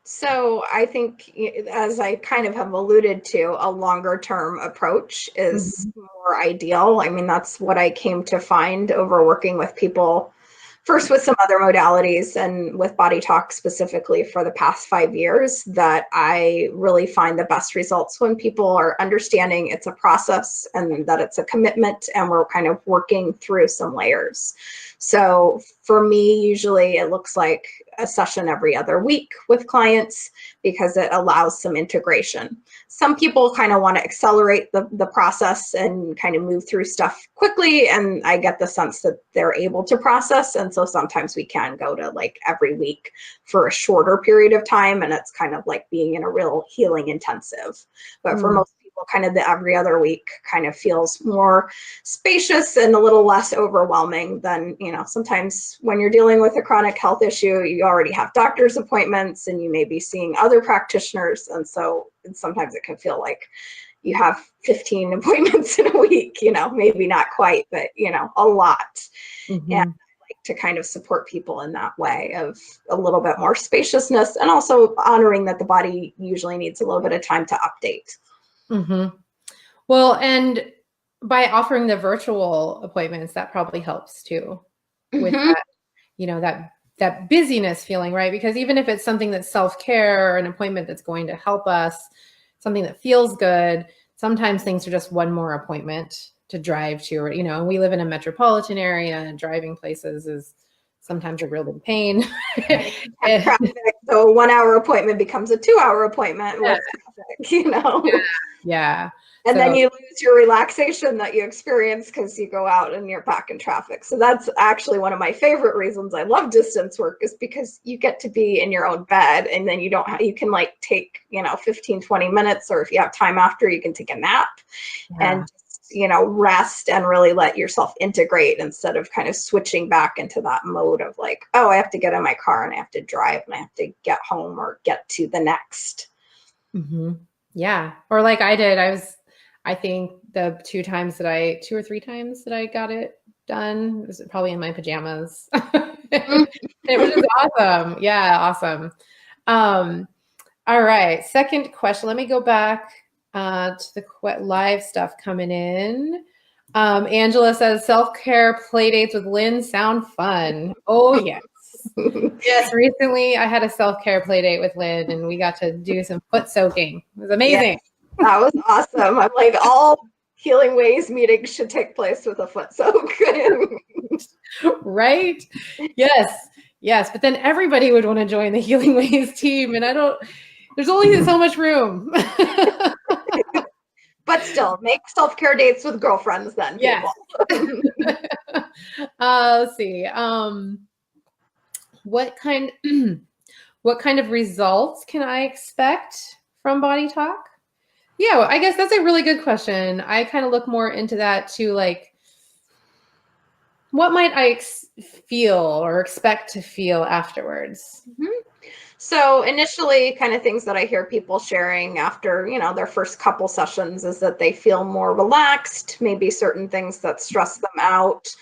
Speaker 2: So I think, as I kind of have alluded to, a longer term approach is more ideal. I mean, that's what I came to find over working with people, first with some other modalities and with body talk specifically for the past 5 years, that I really find the best results when people are understanding it's a process and that it's a commitment and we're kind of working through some layers. So for me, usually it looks like a session every other week with clients because it allows some integration. Some people kind of want to accelerate the process and kind of move through stuff quickly. And I get the sense that they're able to process. And so sometimes we can go to like every week for a shorter period of time. And it's kind of like being in a real healing intensive. But for most people, kind of the every other week kind of feels more spacious and a little less overwhelming than, sometimes when you're dealing with a chronic health issue, you already have doctor's appointments and you may be seeing other practitioners. And so sometimes it can feel like you have 15 appointments in a week, maybe not quite, but, a lot. And I like to kind of support people in that way of a little bit more spaciousness and also honoring that the body usually needs a little bit of time to update.
Speaker 1: Well, and by offering the virtual appointments, that probably helps too with that, that busyness feeling, right? Because even if it's something that's self-care or an appointment that's going to help us, something that feels good, sometimes things are just one more appointment to drive to, or, and we live in a metropolitan area and driving places is sometimes a real big pain.
Speaker 2: So a 1 hour appointment becomes a 2 hour appointment with traffic,
Speaker 1: Yeah.
Speaker 2: And then you lose your relaxation that you experience because you go out and you're back in traffic. So that's actually one of my favorite reasons I love distance work, is because you get to be in your own bed and then you can like take, 15, 20 minutes, or if you have time after, you can take a nap and just, rest and really let yourself integrate instead of kind of switching back into that mode of like, oh, I have to get in my car and I have to drive and I have to get home or get to the next.
Speaker 1: Yeah. Or like I did, I think the 2 or 3 times that I got it done was probably in my pajamas. It was just awesome. Yeah, awesome. All right, second question. Let me go back to the live stuff coming in. Angela says self-care play dates with Lynn sound fun. Oh, yes. Yes, recently I had a self-care play date with Lynn and we got to do some foot soaking. It was amazing.
Speaker 2: Yes, that was awesome. I'm like, all HealingWaze meetings should take place with a foot soak.
Speaker 1: Right? Yes. Yes. But then everybody would want to join the HealingWaze team. And there's only so much room.
Speaker 2: But still, make self-care dates with girlfriends then,
Speaker 1: yes.
Speaker 2: people.
Speaker 1: Let's see. What kind of results can I expect from Body Talk? Yeah, I guess that's a really good question. I kind of look more into that too, like, what might I feel or expect to feel afterwards?
Speaker 2: So initially, kind of things that I hear people sharing after, their first couple sessions is that they feel more relaxed, maybe certain things that stress them out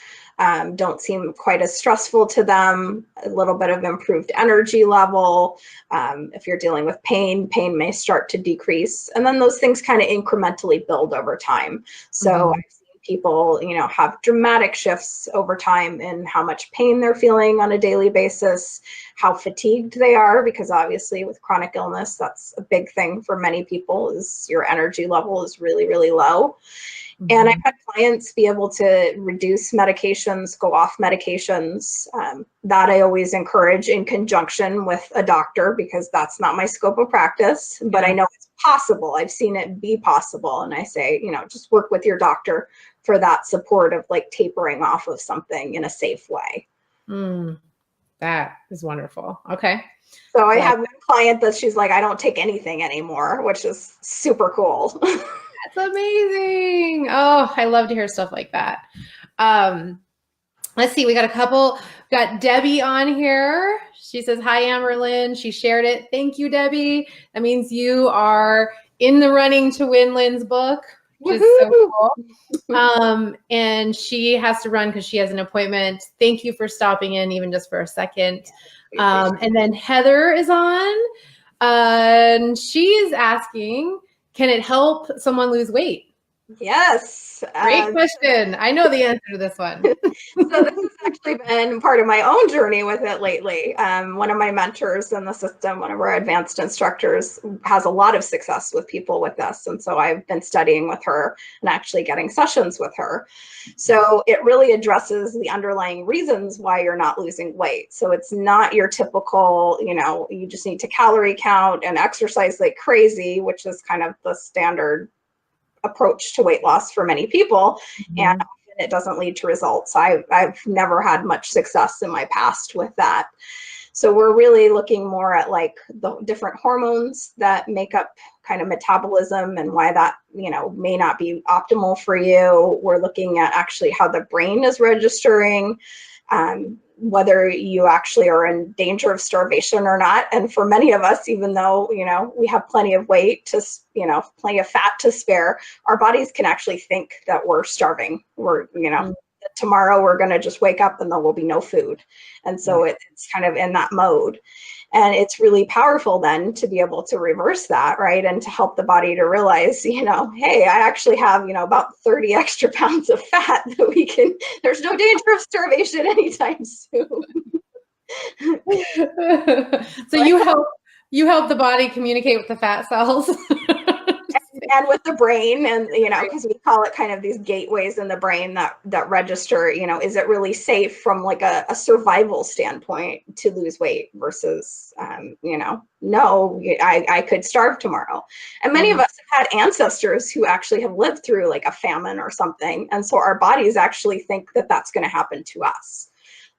Speaker 2: don't seem quite as stressful to them, a little bit of improved energy level. If you're dealing with pain may start to decrease. And then those things kind of incrementally build over time. So I've seen people, have dramatic shifts over time in how much pain they're feeling on a daily basis, how fatigued they are, because obviously with chronic illness, that's a big thing for many people, is your energy level is really, really low. And I've had clients be able to reduce medications, go off medications. That I always encourage in conjunction with a doctor, because that's not my scope of practice, but I know it's possible. I've seen it be possible. And I say, just work with your doctor for that support of like tapering off of something in a safe way.
Speaker 1: That is wonderful. Okay.
Speaker 2: So I have one client that she's like, I don't take anything anymore, which is super cool.
Speaker 1: That's amazing. Oh, I love to hear stuff like that. Let's see. We got a couple. Got Debbie on here. She says, hi, Amberlynn. She shared it. Thank you, Debbie. That means you are in the running to win Lynn's book, which is so cool. And she has to run because she has an appointment. Thank you for stopping in, even just for a second. And then Heather is on. And she is asking, can it help someone lose weight?
Speaker 2: Yes.
Speaker 1: Great question. I know the answer to this one.
Speaker 2: So this has actually been part of my own journey with it lately. One of my mentors in the system, one of our advanced instructors, has a lot of success with people with this. And so I've been studying with her and actually getting sessions with her. So it really addresses the underlying reasons why you're not losing weight. So it's not your typical, you just need to calorie count and exercise like crazy, which is kind of the standard approach to weight loss for many people. And it doesn't lead to results. I've never had much success in my past with that. So we're really looking more at like the different hormones that make up kind of metabolism and why that, may not be optimal for you. We're looking at actually how the brain is registering, whether you actually are in danger of starvation or not. And for many of us, even though, we have plenty of weight to, plenty of fat to spare, our bodies can actually think that we're starving. We're, tomorrow we're going to just wake up and there will be no food. And so it's kind of in that mode. And it's really powerful then to be able to reverse that, right? And to help the body to realize, hey, I actually have, about 30 extra pounds of fat that there's no danger of starvation anytime soon.
Speaker 1: So you help the body communicate with the fat cells.
Speaker 2: And with the brain, and because we call it kind of these gateways in the brain that register, is it really safe from like a survival standpoint to lose weight versus no, I could starve tomorrow. And many of us have had ancestors who actually have lived through like a famine or something, and so our bodies actually think that that's going to happen to us.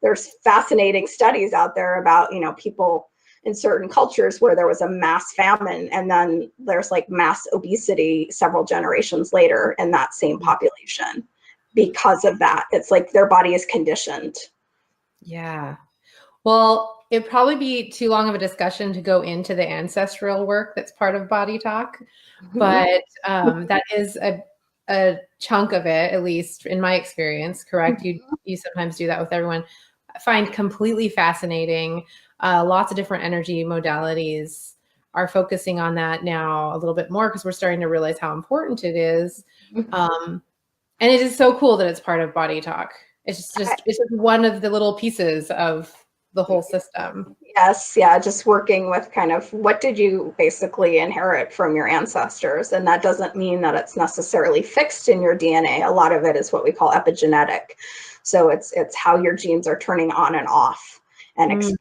Speaker 2: There's fascinating studies out there about people in certain cultures where there was a mass famine, and then there's like mass obesity several generations later in that same population because of that. It's like their body is conditioned.
Speaker 1: Yeah. Well, it'd probably be too long of a discussion to go into the ancestral work that's part of Body Talk, but that is a chunk of it, at least in my experience, correct? You sometimes do that with everyone. I find completely fascinating. Lots of different energy modalities are focusing on that now a little bit more because we're starting to realize how important it is. And it is so cool that it's part of Body Talk. It's just one of the little pieces of the whole system.
Speaker 2: Yes, yeah, just working with kind of what did you basically inherit from your ancestors, and that doesn't mean that it's necessarily fixed in your DNA. A lot of it is what we call epigenetic, so it's how your genes are turning on and off and expressing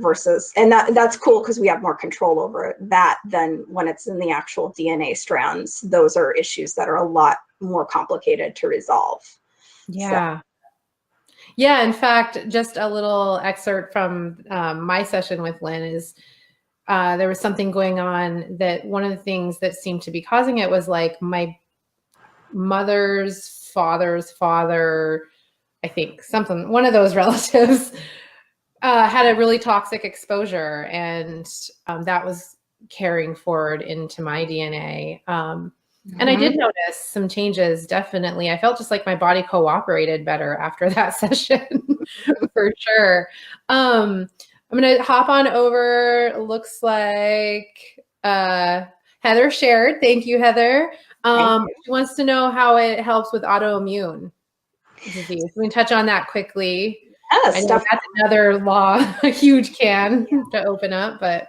Speaker 2: versus, and that's cool because we have more control over that than when it's in the actual DNA strands. Those are issues that are a lot more complicated to resolve.
Speaker 1: Yeah. So. Yeah, in fact, just a little excerpt from my session with Lynn is there was something going on that one of the things that seemed to be causing it was like my mother's father's father, I think one of those relatives had a really toxic exposure, and that was carrying forward into my DNA. And I did notice some changes, definitely. I felt just like my body cooperated better after that session, for sure. I'm going to hop on over. Looks like Heather shared. Thank you, Heather. She wants to know how it helps with autoimmune disease. We can touch on that quickly.
Speaker 2: Yes,
Speaker 1: I know that's another a huge can to open up, but...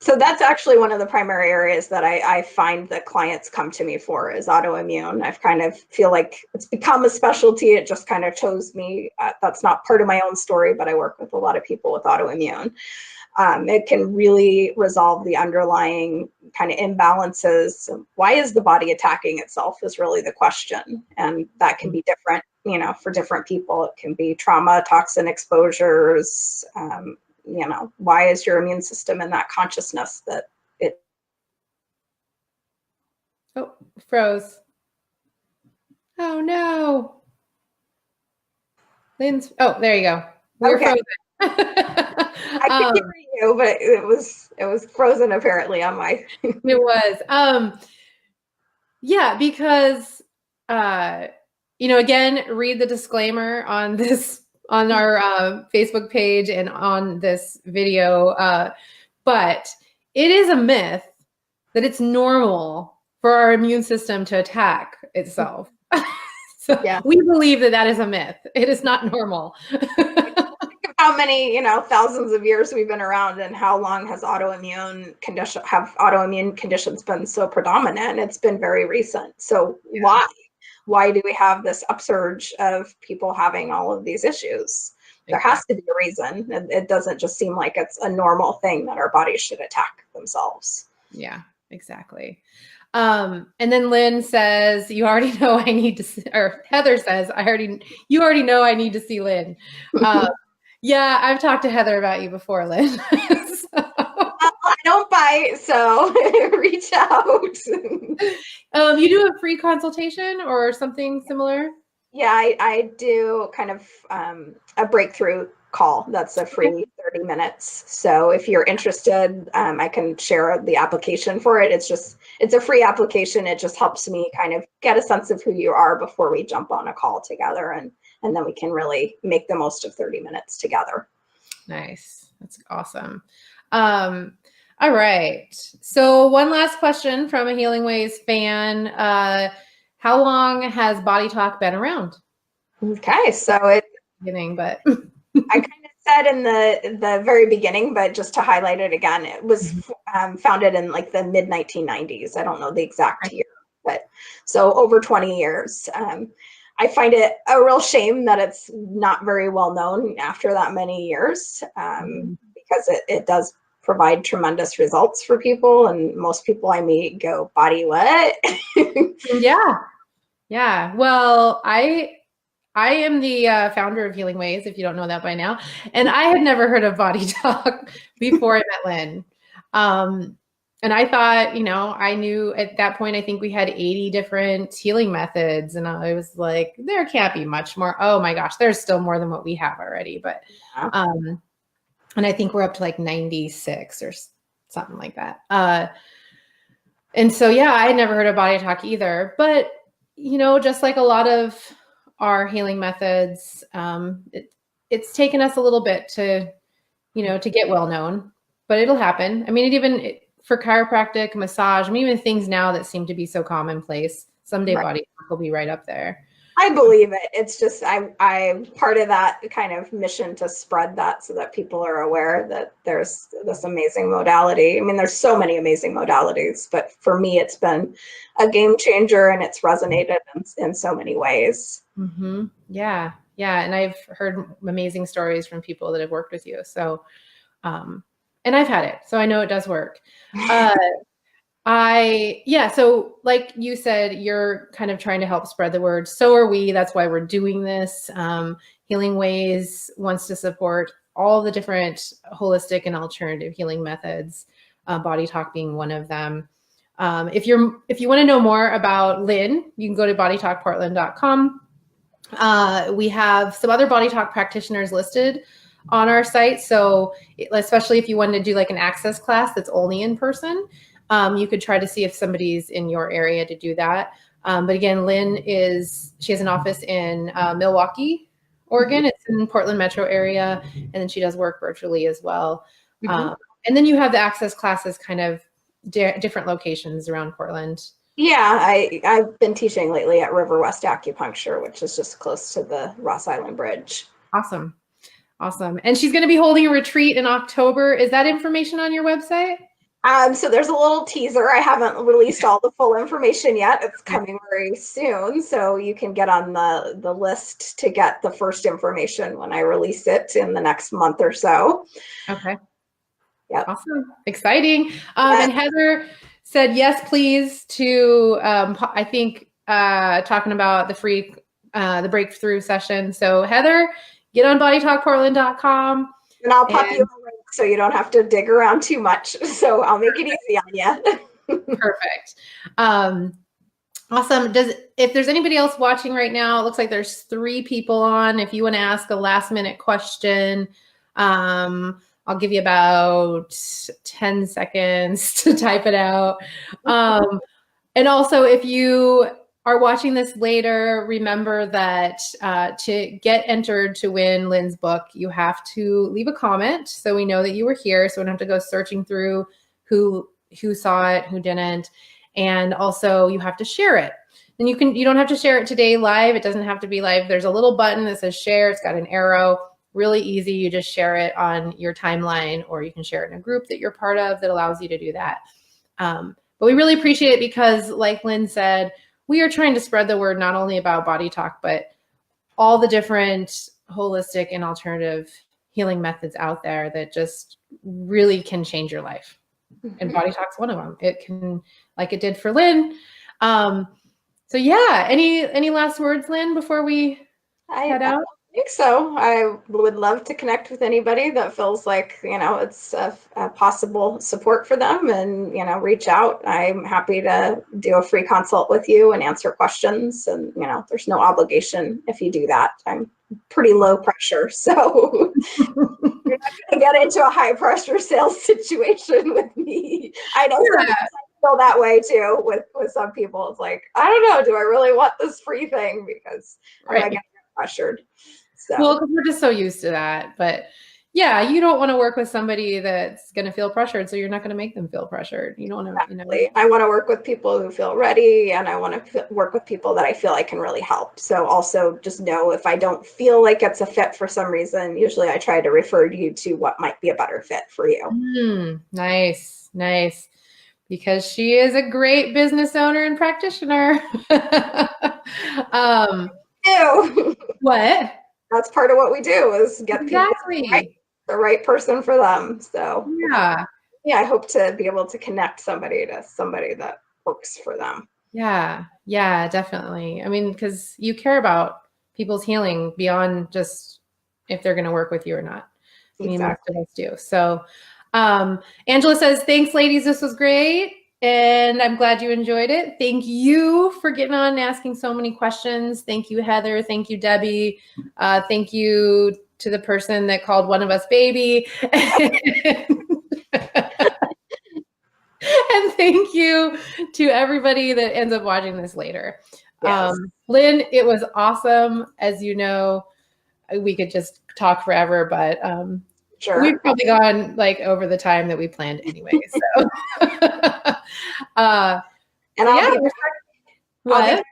Speaker 2: So that's actually one of the primary areas that I find that clients come to me for is autoimmune. I've kind of feel like it's become a specialty. It just kind of chose me. That's not part of my own story, but I work with a lot of people with autoimmune. It can really resolve the underlying kind of imbalances. Why is the body attacking itself is really the question. And that can be different, for different people. It can be trauma, toxin exposures, why is your immune system in that consciousness that it...
Speaker 1: Oh, froze. Oh no. Lynn's, oh, there you go. We're frozen.
Speaker 2: I could hear you, but it was frozen apparently on my...
Speaker 1: It was. Yeah, because again, read the disclaimer on this on our Facebook page and on this video. But it is a myth that it's normal for our immune system to attack itself. So yeah. We believe that is a myth. It is not normal.
Speaker 2: Think of how many, thousands of years we've been around, and how long has autoimmune conditions been so predominant? It's been very recent. So yeah. Why do we have this upsurge of people having all of these issues? There has to be a reason. It doesn't just seem like it's a normal thing that our bodies should attack themselves.
Speaker 1: Yeah, exactly. And then Lynn says, you already know I need to see, or Heather says, you already know I need to see Lynn. Yeah, I've talked to Heather about you before, Lynn. So.
Speaker 2: I don't bite, so reach out.
Speaker 1: You do a free consultation or something similar?
Speaker 2: Yeah, I do kind of a breakthrough call. That's a free 30 minutes. So if you're interested, I can share the application for it. It's a free application. It just helps me kind of get a sense of who you are before we jump on a call together. And then we can really make the most of 30 minutes together.
Speaker 1: Nice. That's awesome. All right. So one last question from a HealingWaze fan. How long has Body Talk been around?
Speaker 2: Okay, so it's
Speaker 1: beginning, but
Speaker 2: I kind of said in the very beginning, but just to highlight it again, it was founded in like the mid 1990s. I don't know the exact year, but so over 20 years. I find it a real shame that it's not very well known after that many years, because it does provide tremendous results for people, and most people I meet go, body what?
Speaker 1: Yeah. Well, I am the founder of HealingWaze, if you don't know that by now, and I had never heard of Body Talk before I met Lynn. And I thought, I knew at that point, I think we had 80 different healing methods, and I was like, there can't be much more. Oh my gosh, there's still more than what we have already. But and I think we're up to like 96 or something like that. And so, yeah, I had never heard of Body Talk either. But, just like a lot of our healing methods, it's taken us a little bit to, to get well known, but it'll happen. I mean, for chiropractic, massage, I mean, even things now that seem to be so commonplace, someday
Speaker 2: Right.
Speaker 1: body talk will be right up there.
Speaker 2: I believe it. It's just I'm part of that kind of mission to spread that so that people are aware that there's this amazing modality. I mean, there's so many amazing modalities, but for me, it's been a game changer and it's resonated in so many ways.
Speaker 1: Mm-hmm. Yeah. Yeah. And I've heard amazing stories from people that have worked with you. So, and I've had it, so I know it does work. So like you said, you're kind of trying to help spread the word. So are we. That's why we're doing this. HealingWaze wants to support all the different holistic and alternative healing methods, Body Talk being one of them. If you want to know more about Lynn, you can go to bodytalkportland.com. We have some other Body Talk practitioners listed on our site. So especially if you wanted to do like an access class that's only in person, you could try to see if somebody's in your area to do that. But again, Lynn she has an office in Milwaukee, Oregon. It's in the Portland metro area. And then she does work virtually as well.
Speaker 2: Mm-hmm.
Speaker 1: And then you have the access classes kind of different locations around Portland.
Speaker 2: Yeah, I've been teaching lately at River West Acupuncture, which is just close to the Ross Island Bridge.
Speaker 1: Awesome. And she's going to be holding a retreat in October. Is that information on your website?
Speaker 2: So there's a little teaser. I haven't released all the full information yet. It's coming very soon. So you can get on the list to get the first information when I release it in the next month or so.
Speaker 1: Okay.
Speaker 2: Yeah.
Speaker 1: Awesome. Exciting. And Heather said, yes, please, to, I think, talking about the free, the breakthrough session. So Heather, get on bodytalkportland.com.
Speaker 2: And I'll pop you a link so you don't have to dig around too much. So I'll make it easy on you.
Speaker 1: Perfect. Awesome. If there's anybody else watching right now, it looks like there's 3 people on. If you want to ask a last minute question, I'll give you about 10 seconds to type it out. And also, if you are watching this later, remember that to get entered to win Lynn's book, you have to leave a comment so we know that you were here. So we don't have to go searching through who saw it, who didn't. And also you have to share it. And you don't have to share it today live. It doesn't have to be live. There's a little button that says share. It's got an arrow. Really easy. You just share it on your timeline, or you can share it in a group that you're part of that allows you to do that. But we really appreciate it because, like Lynn said, we are trying to spread the word not only about Body Talk, but all the different holistic and alternative healing methods out there that just really can change your life. And Body Talk's one of them. It can, like it did for Lynn. So yeah, any last words, Lynn, before we head out?
Speaker 2: I think so. I would love to connect with anybody that feels like, it's a possible support for them, and, reach out. I'm happy to do a free consult with you and answer questions. And, there's no obligation if you do that. I'm pretty low pressure. So you're not going to get into a high pressure sales situation with me. I know sometimes I feel that way too with some people. It's like, I don't know, do I really want this free thing? Because I'm going to get pressured. So.
Speaker 1: Well, because we're just so used to that. But yeah, you don't want to work with somebody that's going to feel pressured, so you're not going to make them feel pressured. You don't want to.
Speaker 2: Exactly. I want to work with people who feel ready, and I want to work with people that I feel I can really help. So also just know if I don't feel like it's a fit for some reason, usually I try to refer you to what might be a better fit for you.
Speaker 1: Nice. Because she is a great business owner and practitioner. What?
Speaker 2: That's part of what we do, is get people the right person for them. So
Speaker 1: yeah,
Speaker 2: I hope to be able to connect somebody to somebody that works for them.
Speaker 1: Yeah, definitely. I mean, because you care about people's healing beyond just if they're going to work with you or not.
Speaker 2: Exactly.
Speaker 1: I mean, most of us do. So Angela says, thanks, ladies. This was great. And I'm glad you enjoyed it. Thank you for getting on and asking so many questions. Thank you, Heather. Thank you, Debbie. Thank you to the person that called one of us baby. And thank you to everybody that ends up watching this later.
Speaker 2: Yes.
Speaker 1: Lynn, it was awesome. As you know, we could just talk forever, but
Speaker 2: Sure.
Speaker 1: we've probably gone like over the time that we planned anyway. So,
Speaker 2: And
Speaker 1: so
Speaker 2: I'll
Speaker 1: yeah,
Speaker 2: be back,
Speaker 1: what?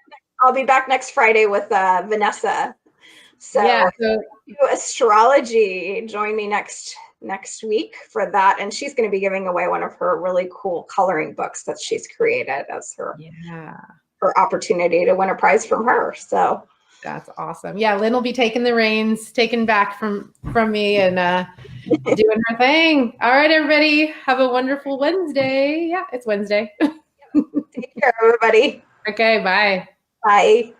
Speaker 2: I'll be back next Friday with Vanessa. So,
Speaker 1: Yeah, so
Speaker 2: astrology. Join me next week for that, and she's going to be giving away one of her really cool coloring books that she's created as her opportunity to win a prize from her. So
Speaker 1: that's awesome. Yeah, Lynn will be taking the reins, taken back from me, and doing her thing. All right, everybody, have a wonderful Wednesday. Yeah, it's Wednesday.
Speaker 2: take care, everybody.
Speaker 1: Okay, bye.
Speaker 2: Bye.